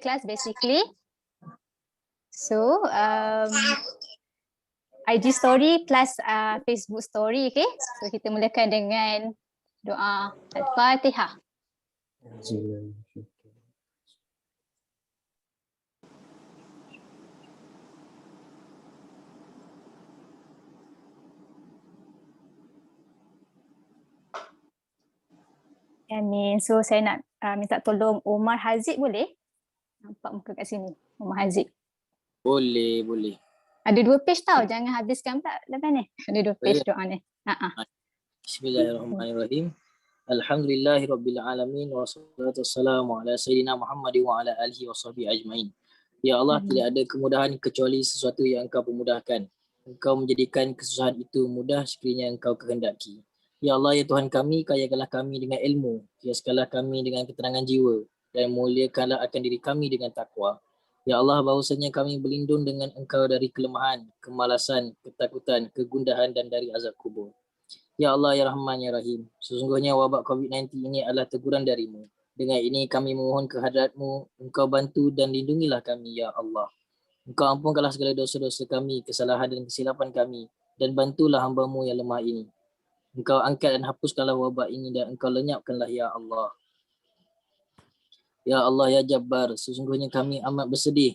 class basically. So IG story plus Facebook story, okay? So kita mulakan dengan doa Al-Fatihah. Amin. So saya nak minta tolong Omar Haziq, boleh? Nampak muka kat sini, Omar Haziq. Boleh. Ada 2 page tau, jangan habiskan pula lepas ni. Ada 2 page doa ni. Bismillahirrahmanirrahim. Alhamdulillahirabbil alamin wassalatu wassalamu ala sayyidina Muhammad wa ala alihi washabihi ajmain. Ya Allah, tidak ada kemudahan kecuali sesuatu yang Engkau pemudahkan. Engkau menjadikan kesusahan itu mudah sekiranya Engkau kehendaki. Ya Allah, ya Tuhan kami, kayakanlah kami dengan ilmu, hiaskanlah kami dengan ketenangan jiwa, dan muliakanlah akan diri kami dengan takwa. Ya Allah, bahawasanya kami berlindung dengan Engkau dari kelemahan, kemalasan, ketakutan, kegundahan dan dari azab kubur. Ya Allah, ya Rahman, ya Rahim. Sesungguhnya wabak COVID-19 ini adalah teguran darimu. Dengan ini kami memohon kehadrat-Mu, Engkau bantu dan lindungilah kami, ya Allah. Engkau ampunkanlah segala dosa-dosa kami, kesalahan dan kesilapan kami, dan bantulah hamba-Mu yang lemah ini. Engkau angkat dan hapuskanlah wabak ini dan Engkau lenyapkanlah, ya Allah. Ya Allah, ya Jabbar, sesungguhnya kami amat bersedih.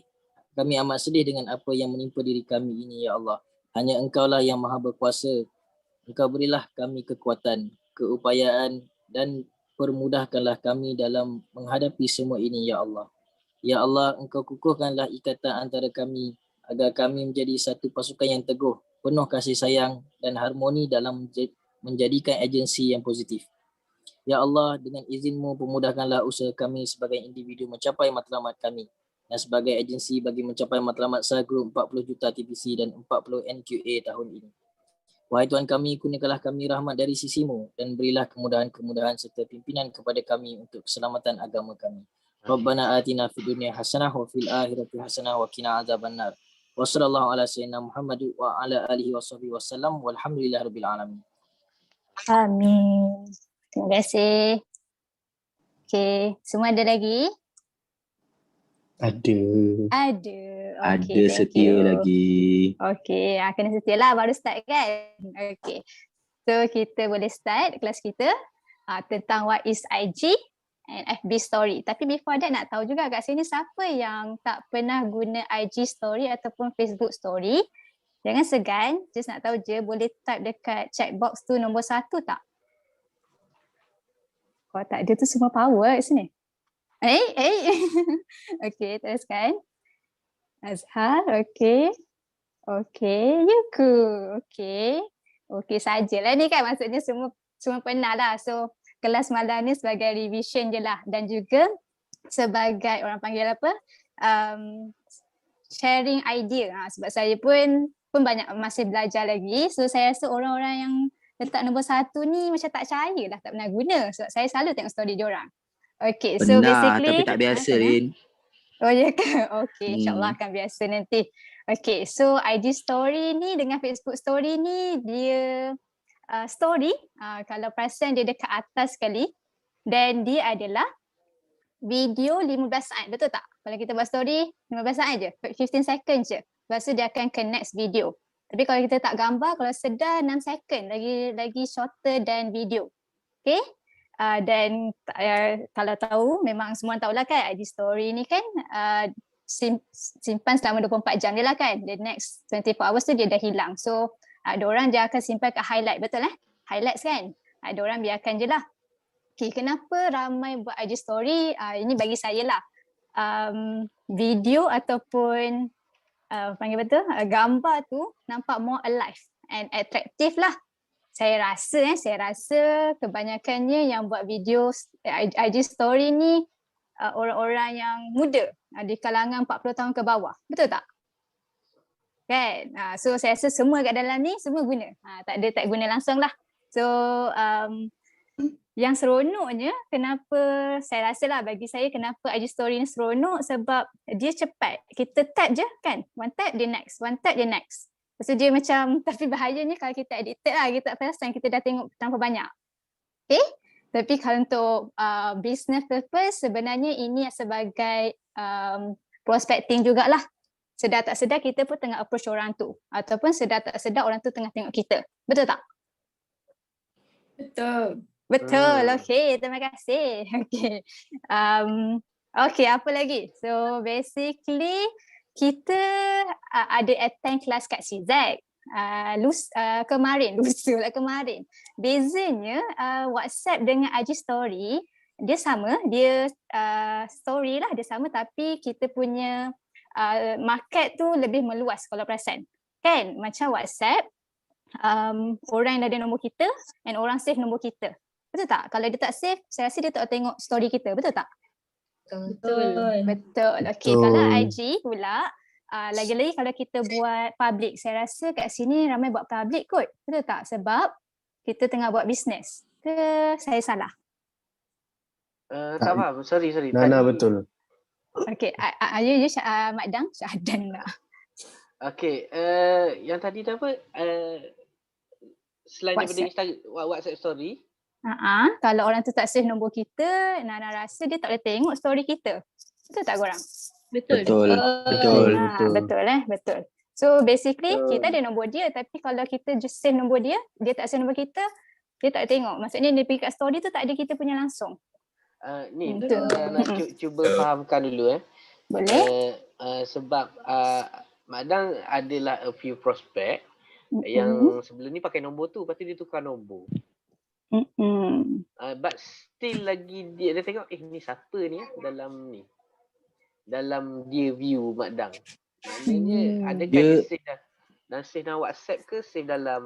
Kami amat sedih dengan apa yang menimpa diri kami ini, ya Allah. Hanya Engkaulah yang maha berkuasa. Engkau berilah kami kekuatan, keupayaan dan permudahkanlah kami dalam menghadapi semua ini, ya Allah. Ya Allah, Engkau kukuhkanlah ikatan antara kami agar kami menjadi satu pasukan yang teguh, penuh kasih sayang dan harmoni dalam menjadikan agensi yang positif. Ya Allah, dengan izin-Mu pemudahkanlah usaha kami sebagai individu mencapai matlamat kami dan sebagai agensi bagi mencapai matlamat Sagroup 40 juta TPC dan 40 NQA tahun ini. Wahai Tuhan kami, kurniakanlah kami rahmat dari sisi-Mu dan berilah kemudahan-kemudahan serta pimpinan kepada kami untuk keselamatan agama kami. Rabbana atina fid dunya hasanah wa fil akhirati hasanah wa qina azabannar. Wa sallallahu ala sayyidina Muhammad wa ala alihi washabihi wasallam walhamdulillahirabbil alamin. Amin. Terima kasih. Okay, semua ada lagi? Ada. Okay, ada setia lagi. Okay, kena setia lah baru start kan? Okay. So kita boleh start kelas kita tentang what is IG and FB story. Tapi before that nak tahu juga kat sini siapa yang tak pernah guna IG story ataupun Facebook story. Jangan segan, just nak tahu je boleh type dekat chat box tu nombor 1 tak? Kalau tak ada tu semua power kat sini. Okay, teruskan. Azhar, okay. Okay, Yuku, okay. Okay sajalah ni kan, maksudnya semua pernah lah. So kelas malam ni sebagai revision je lah dan juga sebagai orang panggil apa, sharing idea. Sebab saya pun banyak masih belajar lagi. So saya rasa orang-orang yang letak nombor 1 ni macam tak percaya lah, tak pernah guna. Sebab saya selalu tengok story diorang. Okay, so basically. Tapi tak biasa, Rin. Oh ya ke? Okay, insyaAllah akan biasa nanti. Okay, so IG story ni dengan Facebook story ni dia story, kalau perasan dia dekat atas sekali dan dia adalah video 15 saat, betul tak? Kalau kita buat story 15 saat je, 15 second je. Lepas tu dia akan ke next video. Tapi kalau kita tak gambar, kalau sedar 6 second, lagi shorter dan video. Okay? Dan kalau tahu, memang semua tahulah kan IG story ni kan simpan selama 24 jam je lah kan. The next 24 hours tu dia dah hilang. So ada orang dia akan simpan ke highlight, betul highlights kan. Ada orang biarkan je lah. Okay, kenapa ramai buat IG story? Ini bagi saya lah. Video ataupun panggil betul, gambar tu nampak more alive and attractive lah. Saya rasa kebanyakannya yang buat video IG story ni orang-orang yang muda di kalangan 40 tahun ke bawah. Betul tak? Kan? So saya rasa semua kat dalam ni semua guna. Tak guna langsung lah. So yang seronoknya kenapa saya rasa lah bagi saya kenapa IG story ni seronok sebab dia cepat. Kita tap je kan? One tap dia next, one tap dia next. Lepas tu dia macam, tapi bahayanya kalau kita addicted lah, kita tak perasan kita dah tengok terlalu banyak. Okay? Tapi kalau untuk business purpose, sebenarnya ini sebagai prospecting jugalah. Sedar tak sedar kita pun tengah approach orang tu. Ataupun sedar tak sedar orang tu tengah tengok kita. Betul tak? Betul. Betul. Okay, terima kasih. Okay. Okay, apa lagi? So basically kita ada attend kelas kat CZ. Kemarin. Bezanya WhatsApp dengan IG story dia sama, dia story lah dia sama, tapi kita punya market tu lebih meluas kalau perasan. Kan? Macam WhatsApp, orang yang dah ada nombor kita and orang save nombor kita. Betul tak? Kalau dia tak save, saya rasa dia tak tengok story kita. Betul tak? Betul. Betul. Okay, kalau IG pula, lagi-lagi kalau kita buat public, saya rasa kat sini ramai buat public kot. Betul tak? Sebab kita tengah buat bisnes. Ke saya salah? Tak faham. Sorry. Nana betul. Okay, Mak Dang, Syahadan lah. Okay, yang tadi tu apa? Selain daripada WhatsApp story. Kalau orang tu tak save nombor kita, Nana rasa dia tak boleh tengok story kita. Betul tak korang? Betul. Betul. So basically kita ada nombor dia, tapi kalau kita just save nombor dia, dia tak save nombor kita, dia tak tengok. Maksudnya dia pergi kat story tu tak ada kita punya langsung. Nak cuba fahamkan dulu Boleh? Sebab Mak Dang adalah a few prospect yang sebelum ni pakai nombor tu, lepas tu dia tukar nombor. But still lagi dia tengok ni siapa ni dalam dia view Mak Dang. Maknanya adakah dia save dalam WhatsApp ke save dalam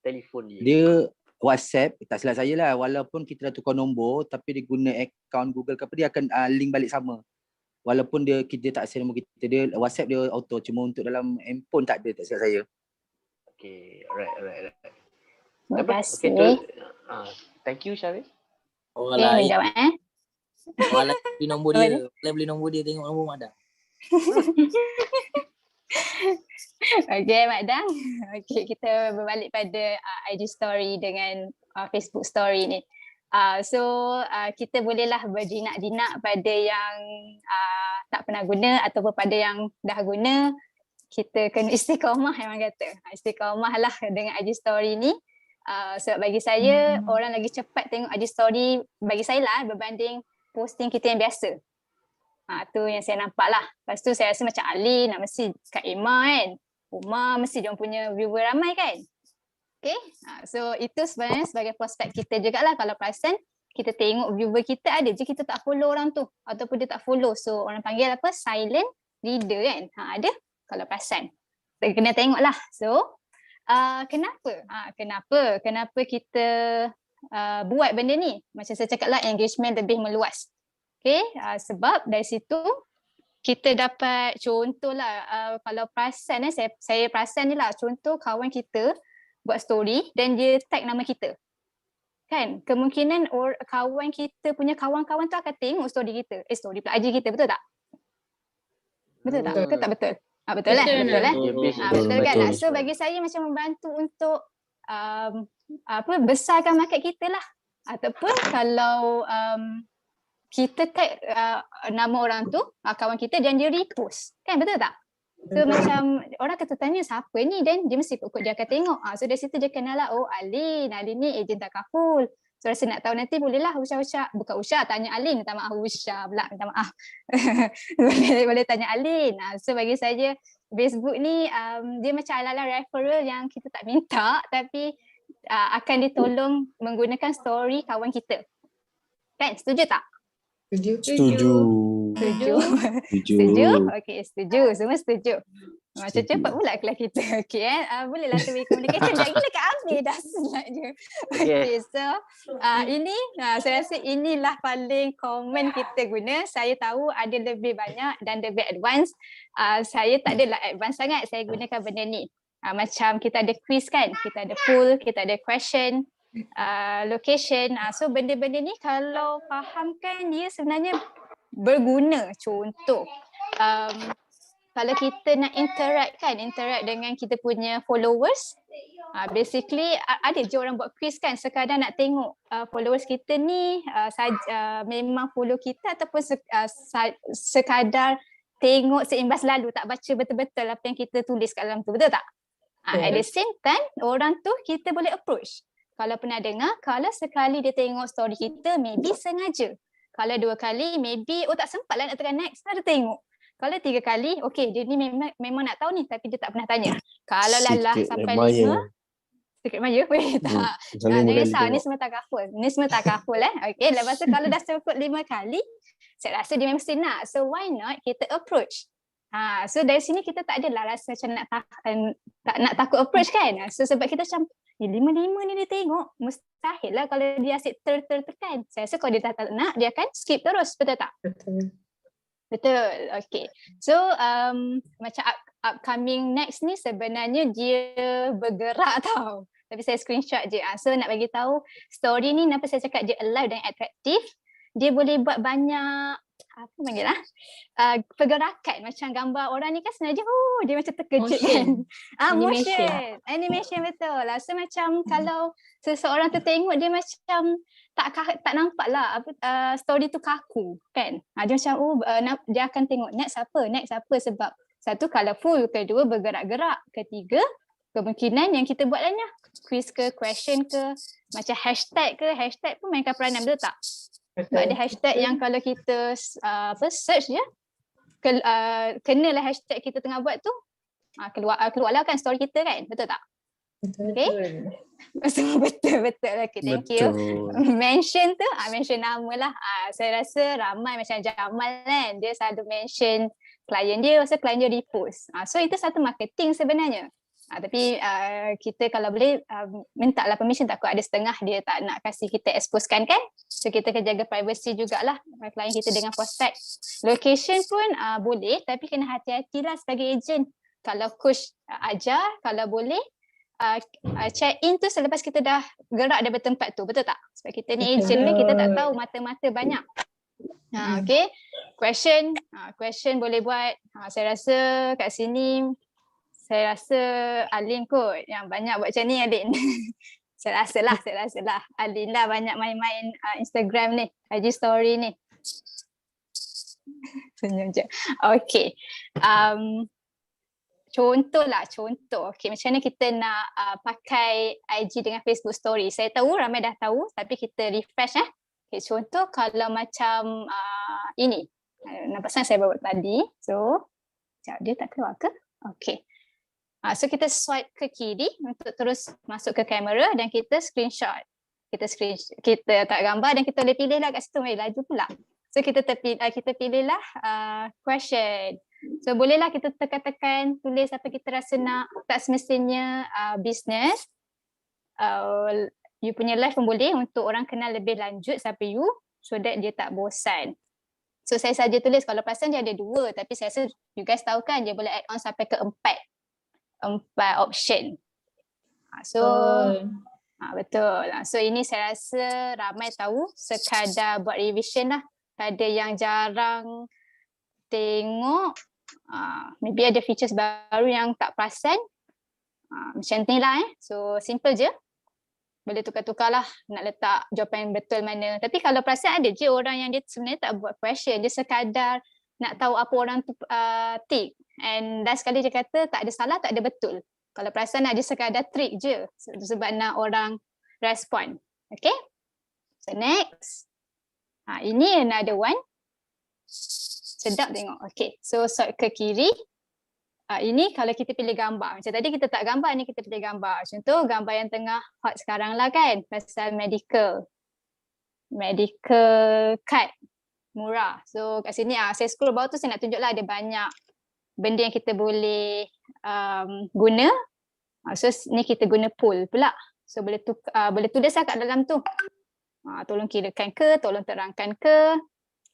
telefon dia? Dia WhatsApp, tak silap saya lah, walaupun kita dah tukar nombor tapi dia guna akaun Google ke apa, dia akan link balik sama. Walaupun kita tak share nombor kita, dia WhatsApp dia auto, cuma untuk dalam handphone tak ada, tak silap saya. Okay, alright. Terima kasih. Thank you, Syarif. Orang lain beli nombor dia. Beli nombor dia, tengok nombor Mak Dang. Okay, Mak Dang. Okay, kita berbalik pada IG story dengan Facebook story ni. Kita bolehlah berjinak-jinak pada yang tak pernah guna ataupun pada yang dah guna. Kita kena istiqamah, memang kata. Istiqamah lah dengan IG story ni. Sebab bagi saya, orang lagi cepat tengok IG story bagi saya lah berbanding posting kita yang biasa. Tu yang saya nampak lah. Lepas tu saya rasa macam Alin, mesti Kak Emma kan. Umar mesti dia punya viewer ramai kan. Okay. So itu sebenarnya sebagai prospek kita jugalah. Kalau perasan, kita tengok viewer kita ada je kita tak follow orang tu. Ataupun dia tak follow. So orang panggil apa? Silent reader kan. Ada kalau perasan. Kita kena tengok lah. So Kenapa kita buat benda ni? Macam saya cakap lah, engagement lebih meluas. Okay, sebab dari situ kita dapat contoh lah, kalau perasan saya perasan ni lah, contoh kawan kita buat story dan dia tag nama kita. Kan, kemungkinan kawan kita punya kawan-kawan tu akan tengok story kita. Story pula IG kita, betul tak? Betul tak? Betul tak betul? Betul lah. Betul kan? So bagi saya macam membantu untuk besarkan market kita lah. Ataupun kalau kita tag nama orang tu, kawan kita, dan dia repost. Kan, betul tak? So macam orang kata tanya siapa ni, dan dia mesti ikut dia akan tengok. So dari situ dia kenal lah, Alin ni ejen takaful. So rasa nak tahu nanti bolehlah bukan Usha, tanya Alin, minta maaf Usha pula, minta maaf. boleh tanya Alin. So bagi saya Facebook ni dia macam ala-ala referral yang kita tak minta tapi akan ditolong menggunakan story kawan kita. Kan, setuju tak? Setuju. Okey, setuju. Semua setuju. Macam cepat pula kelas kita. Okey bolehlah two-way communication. Dah gila kat Amir dah selak je. Okey, so ini saya rasa inilah paling common kita guna. Saya tahu ada lebih banyak dan lebih advance. Saya tak adalah advance sangat. Saya gunakan benda ni. Macam kita ada quiz kan, kita ada poll, kita ada question, location. So benda-benda ni kalau fahamkan dia sebenarnya berguna. Contoh kalau kita nak interact dengan kita punya followers, basically ada je orang buat quiz kan, sekadar nak tengok followers kita ni memang follow kita ataupun sekadar tengok seimbas lalu, tak baca betul-betul apa yang kita tulis kat dalam tu, betul tak? At the same time, orang tu kita boleh approach. Kalau pernah dengar, kalau sekali dia tengok story kita, maybe sengaja. Kalau 2 kali, maybe tak sempat lah nak tekan next, ada tengok. Kalau 3 kali, okay, dia ni memang nak tahu ni, tapi dia tak pernah tanya. Kalau lah sampai 5, secret admirer, tak. Jangan risau, ni semua takaful. Okay, lepas tu kalau dah cukup 5 kali, saya rasa dia memang mesti nak. So why not kita approach? So dari sini kita tak adalah rasa macam nak takut approach kan. So sebab kita macam 5 ni dia tengok, mustahil lah kalau dia asyik tekan. Saya rasa kalau dia tak nak, dia akan skip terus, betul tak? Betul, okay. So macam upcoming next ni sebenarnya dia bergerak tau. Tapi saya screenshot je. So nak bagi tahu story ni kenapa saya cakap dia alive dan atraktif. Dia boleh buat banyak pergerakan, macam gambar orang ni kan sebenarnya dia macam terkejut kan. Animation betul lah. So macam kalau seseorang tu tengok dia macam tak nampak lah story tu kaku kan. Dia macam dia akan tengok next apa sebab satu colourful, kedua bergerak-gerak, ketiga kemungkinan yang kita buat lainnya, quiz ke, question ke, macam hashtag pun mainkan peranan, betul tak? Sebab ada hashtag yang kalau kita search je, kenalah hashtag kita tengah buat tu, keluarlah kan story kita kan, betul tak? Okay? Betul. Okay, thank you. Mention tu, mention nama lah. Saya rasa ramai macam Jamal kan, dia selalu mention klien dia, so klien dia repost. So itu satu marketing sebenarnya. Tapi kita kalau boleh minta lah permission, takut ada setengah dia tak nak kasih kita exposekan kan. So kita akan jaga privacy jugalah klien kita dengan prospek. Location pun boleh, tapi kena hati-hatilah sebagai ejen. Kalau coach ajar, kalau boleh check in tu selepas kita dah gerak dari tempat tu, betul tak? Sebab kita ni ejen ni, kita tak tahu mata-mata banyak. Okay, question boleh buat. Saya rasa kat sini, saya rasa Alin kot yang banyak buat macam ni, Alin. Saya rasa lah Alin lah banyak main-main Instagram ni, IG story ni. Senyum je. Okay. Contoh. Okay, macam mana kita nak pakai IG dengan Facebook story. Saya tahu ramai dah tahu, tapi kita refresh Okay, contoh kalau macam ini. Nampak saya buat tadi. So, dia tak keluar ke? Okay. So kita swipe ke kiri untuk terus masuk ke kamera dan kita screenshot. Kita tak gambar dan kita boleh pilih lah kat situ, laju pula. So kita pilihlah question. So bolehlah kita tekan-tekan, tulis apa kita rasa nak. Tak semestinya business. You punya live pun boleh untuk orang kenal lebih lanjut sampai you, so that dia tak bosan. So saya saja tulis, kalau perasan dia ada 2, tapi saya rasa you guys tahu kan dia boleh add on sampai ke 4 option. So betul lah. So ini saya rasa ramai tahu, sekadar buat revision lah. Ada yang jarang tengok, maybe ada features baru yang tak perasan, macam ni lah. So simple je, boleh tukar-tukar lah nak letak jawapan betul mana. Tapi kalau perasan ada je orang yang dia sebenarnya tak buat question, dia sekadar nak tahu apa orang tu tick. And dah sekali dia kata tak ada salah, tak ada betul. Kalau perasan dia sekadar trick je sebab nak orang respon. Okay. So next. Ini another one. Sedap tengok. Okay. So swipe ke kiri. Ini kalau kita pilih gambar. Macam tadi kita tak gambar, ni kita pilih gambar. Contoh gambar yang tengah hot sekarang lah kan. Pasal medical card. Murah. So kat sini saya scroll bawah tu, saya nak tunjuk lah ada banyak benda yang kita boleh guna. So ni kita guna poll pula. So boleh tulis lah kat dalam tu. Tolong kirakan ke, tolong terangkan ke.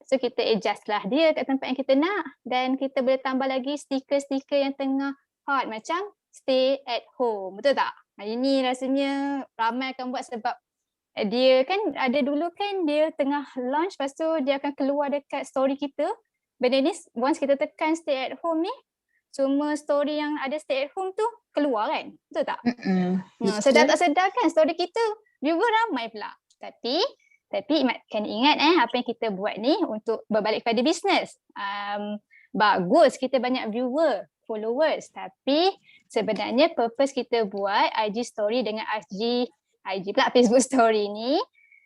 So kita adjust lah dia kat tempat yang kita nak. Dan kita boleh tambah lagi stiker-stiker yang tengah hot macam stay at home. Betul tak? Ini rasanya ramai akan buat sebab dia kan ada dulu kan dia tengah launch, lepas tu dia akan keluar dekat story kita. Benda ni once kita tekan stay at home ni, semua story yang ada stay at home tu keluar kan? Betul tak? Betul. Sedar tak sedar kan story kita viewer ramai pula. Tapi kena ingat apa yang kita buat ni untuk berbalik pada bisnes. Bagus kita banyak viewer, followers, tapi sebenarnya purpose kita buat IG story dengan IG pula Facebook story ni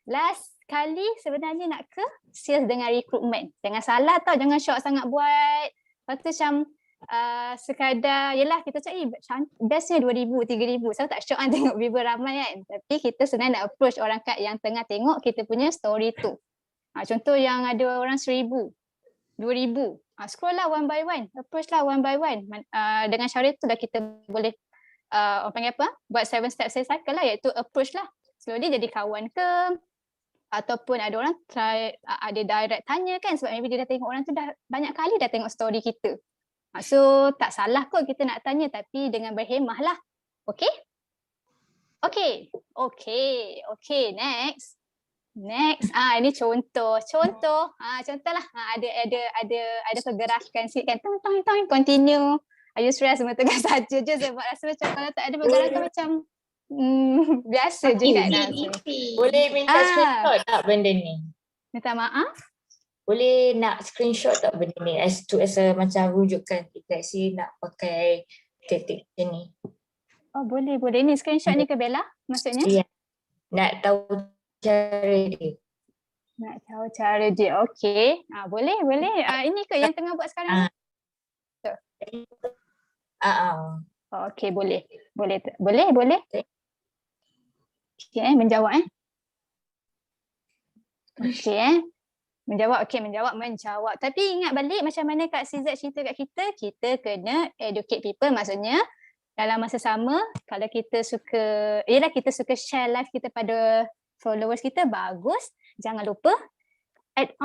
last kali sebenarnya nak ke sales dengan recruitment. Jangan salah tau, jangan syok sangat buat. Lepas tu macam sekadar, yelah kita cakap bestnya 2,000, 3,000. Saya tak syok tengok viewer ramai kan. Tapi kita sebenarnya nak approach orang kat yang tengah tengok kita punya story tu. Contoh yang ada orang 1,000, 2,000. Scroll lah one by one, approach lah one by one. Dengan cara tu dah kita boleh orang panggil apa? Buat 7 step sales cycle lah, iaitu approach lah. Slowly jadi kawan ke, ataupun ada orang try, ada direct tanya kan, sebab maybe dia dah tengok orang tu dah banyak kali dah tengok story kita. So tak salah kot kita nak tanya, tapi dengan berhemah lah. Okay? Okay, next. Ini contoh lah. Ada pergerakan sikit kan, tong continue. Are you stress semua tengah saja je, sebab rasa macam kalau tak ada pergerakan macam biasa je kan. Boleh minta screenshot tak benda ni? Minta maaf? Boleh nak screenshot tak benda ni as a macam rujukan kita nak pakai taktik ni? Oh boleh. Ni screenshot ni ke Bella maksudnya? Ya. Nak tahu cara dia. Okey. Boleh. Ini ke yang tengah buat sekarang? Okey, boleh. Okey, menjawab Okey, menjawab. Tapi ingat balik macam mana Kak CZ cerita kat kita kena educate people. Maksudnya dalam masa sama, kalau kita suka share live kita pada followers kita, bagus. Jangan lupa add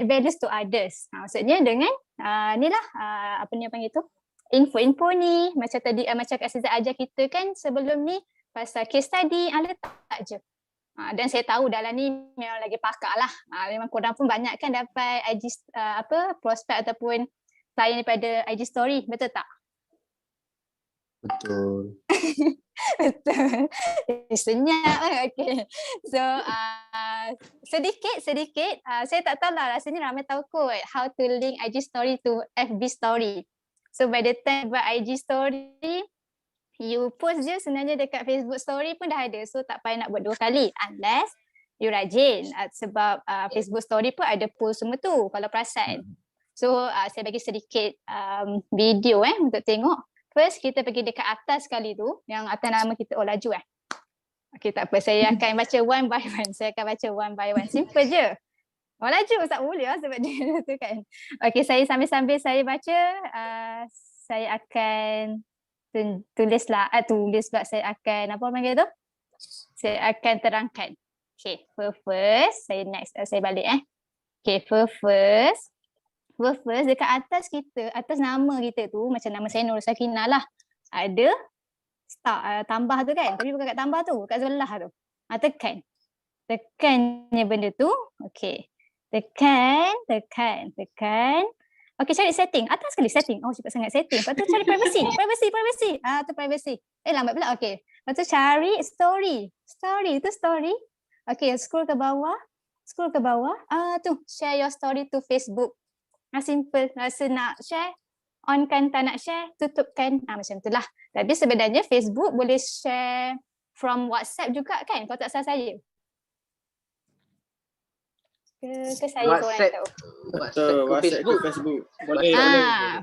values to others. Maksudnya dengan apa ni panggil tu? Info ni macam tadi macam Kak CZ ajar kita kan sebelum ni pasal case study, letak je. Dan saya tahu dalam ni memang lagi pakar lah. Memang korang pun banyak kan dapat IG prospek ataupun klien daripada IG story, betul tak? Betul. Betul. Senyap. Okay. So sedikit saya tak tahu lah, rasanya ramai tahu kot how to link IG story to FB story. So by the time buat IG story, you post je sebenarnya dekat Facebook story pun dah ada. So tak payah nak buat 2 kali unless you rajin. Sebab Facebook story pun ada post semua tu kalau perasan. So saya bagi sedikit video untuk tengok. First kita pergi dekat atas sekali tu, yang atas nama kita, laju Okay, tak apa, saya akan baca one by one. Simple je. Laju tak boleh sebab dia tu kan. Okay, saya sambil saya baca, saya akan tulis pula, saya akan apa panggil tu? Saya akan terangkan. Okay, first saya balik Okay, first dekat atas kita, atas nama kita tu, macam nama saya Nur Sakinah lah, ada tambah tu kan, tapi bukan kat tambah tu, kat sebelah tu. Tekannya benda tu. Okay, tekan. Okay, cari setting. Atas sekali setting. Cepat sangat setting. Lepas tu cari privacy. Tu privacy. Lambat pula. Okay. Lepas tu cari story. Itu story. Okay, scroll ke bawah. Tu, share your story to Facebook. Simple. Rasa nak share, on kan, tak nak share, tutupkan. Macam tu lah. Tapi sebenarnya Facebook boleh share from WhatsApp juga kan? Kalau tak salah saya. Ke saya WhatsApp ke Facebook. Boleh.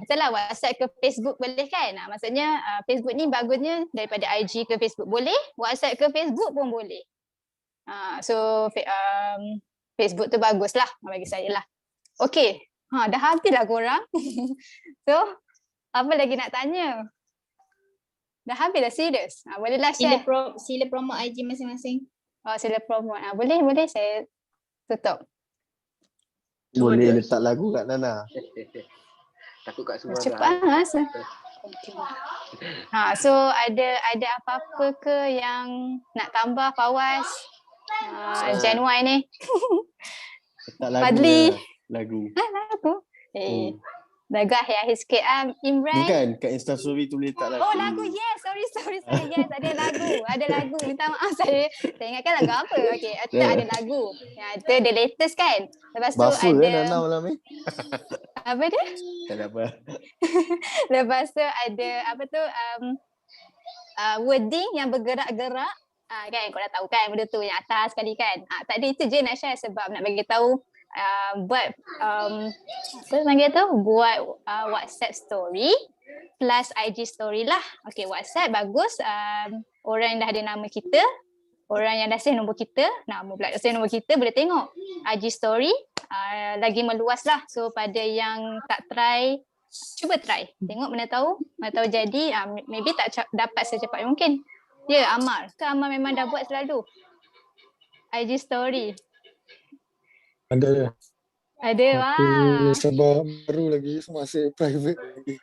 Betul lah, WhatsApp ke Facebook boleh kan? Maksudnya Facebook ni bagusnya daripada IG ke Facebook boleh, WhatsApp ke Facebook pun boleh. So Facebook tu bagus lah bagi saya lah. Okay, dah habis lah korang. So apa lagi nak tanya? Dah habis lah, serius. Bolehlah share. Sila promote IG masing-masing. Sila promote. Boleh saya tutup. Boleh letak lagu kat Nana. Takut kat semua. Cepat so ada apa-apa ke yang nak tambah Fawaz? Gen Y ni. Letak lagu. Fadli. Lagu. Lagu. Lagu akhir-akhir sikit. Ni Imran. kan kat Instastory tu boleh letak lagu. Oh lagu, yes. Sorry. Yes, ada lagu. Minta maaf saya ingatkan lagu apa. Okay, ada lagu. Itu the latest kan. Lepas tu Buffer ada. Nana malam ni. Apa dia? Tak ada apa. Lepas tu ada apa tu wording yang bergerak-gerak. Kan kau dah tahu kan benda tu yang atas sekali kan. Tak ada, itu je nak share sebab nak bagi tahu buat apa panggil tu, buat WhatsApp story plus IG story lah. Okay, WhatsApp bagus, orang yang dah ada nama kita, orang yang dah save nombor kita, save nombor kita boleh tengok. IG story lagi meluas lah. So pada yang tak try, cuba try. Tengok mana tahu jadi, maybe tak dapat secepat mungkin. Ya, Amal. Ke Amal memang dah buat selalu IG story? Ada. Ada, Tapi sebab baru lagi, masih private lagi.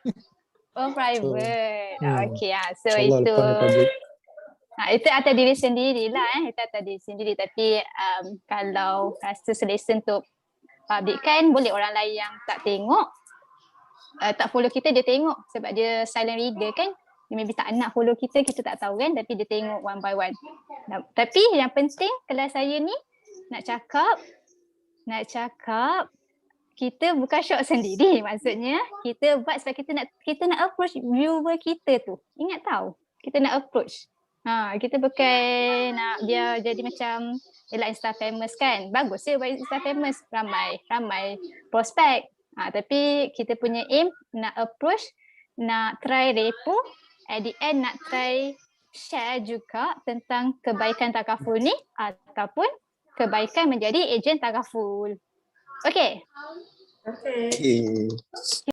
Oh, private. Okay, so InsyaAllah itu. lepas ni public. Itu atas diri sendiri lah. Itu atas diri sendiri. Tapi kalau rasa selesa untuk public kan, boleh orang lain yang tak tengok, tak follow kita, dia tengok. Sebab dia silent reader kan. Dia maybe tak nak follow kita tak tahu kan. Tapi dia tengok one by one. Tapi yang penting kelas saya ni nak cakap kita bukan shock sendiri. Maksudnya kita buat sebab kita nak approach viewer kita tu. Ingat tahu, kita nak approach. Kita bukan nak biar jadi macam Insta famous kan. Bagus je buat Insta famous, ramai prospek. Tapi kita punya aim nak approach, nak try repo, at the end nak try share juga tentang kebaikan takaful ni ataupun kebaikan menjadi ejen takaful. Okay. Okay. Okay.